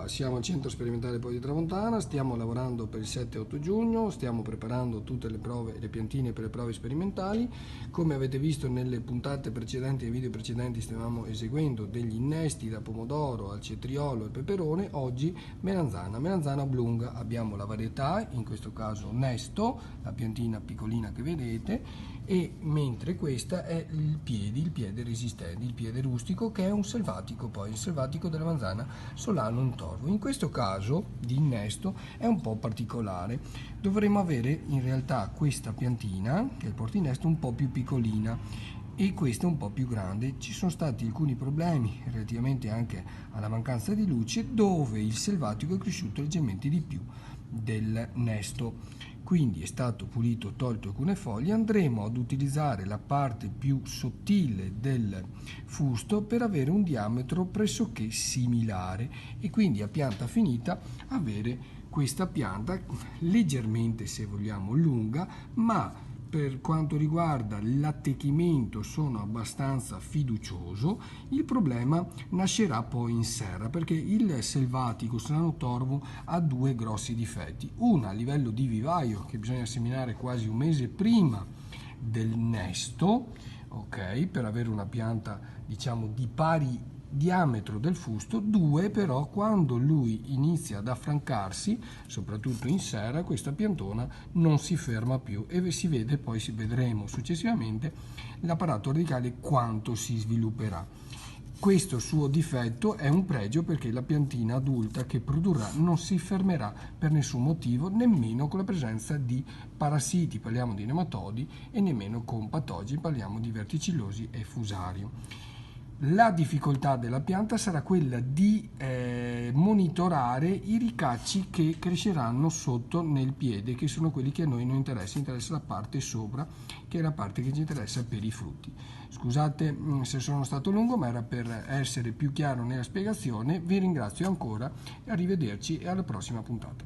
qua, siamo al Centro Sperimentale Poi di Tramontana, stiamo lavorando per il 7-8 giugno, stiamo preparando tutte le prove, le piantine per le prove sperimentali. Come avete visto nelle puntate precedenti e video precedenti, stavamo eseguendo degli innesti da pomodoro al cetriolo e peperone. Oggi melanzana oblunga. Abbiamo la varietà, in questo caso Nesto, la piantina piccolina che vedete, e mentre questa è il piede resistente, il piede rustico, che è un selvatico, poi il selvatico della manzana Solanum torvo. In questo caso di innesto è un po' particolare, dovremmo avere in realtà questa piantina, che è il portinnesto, un po' più piccolina e questa un po' più grande. Ci sono stati alcuni problemi relativamente anche alla mancanza di luce, dove il selvatico è cresciuto leggermente di più del nesto, quindi è stato pulito, tolto alcune foglie. Andremo ad utilizzare la parte più sottile del fusto per avere un diametro pressoché similare e quindi a pianta finita avere questa pianta leggermente, se vogliamo, lunga, ma per quanto riguarda l'attecchimento sono abbastanza fiducioso. Il problema nascerà poi in serra, perché il selvatico Solanum torvo ha due grossi difetti. Una a livello di vivaio, che bisogna seminare quasi un mese prima del nesto, ok, per avere una pianta diciamo di pari diametro del fusto. Due, però, quando lui inizia ad affrancarsi, soprattutto in serra, questa piantona non si ferma più e si vede, poi si vedremo successivamente, l'apparato radicale quanto si svilupperà. Questo suo difetto è un pregio, perché la piantina adulta che produrrà non si fermerà per nessun motivo, nemmeno con la presenza di parassiti, parliamo di nematodi, e nemmeno con patogeni, parliamo di verticillosi e fusario. La difficoltà della pianta sarà quella di monitorare i ricacci che cresceranno sotto nel piede, che sono quelli che a noi non interessa la parte sopra, che è la parte che ci interessa per i frutti. Scusate se sono stato lungo, ma era per essere più chiaro nella spiegazione. Vi ringrazio ancora e arrivederci e alla prossima puntata.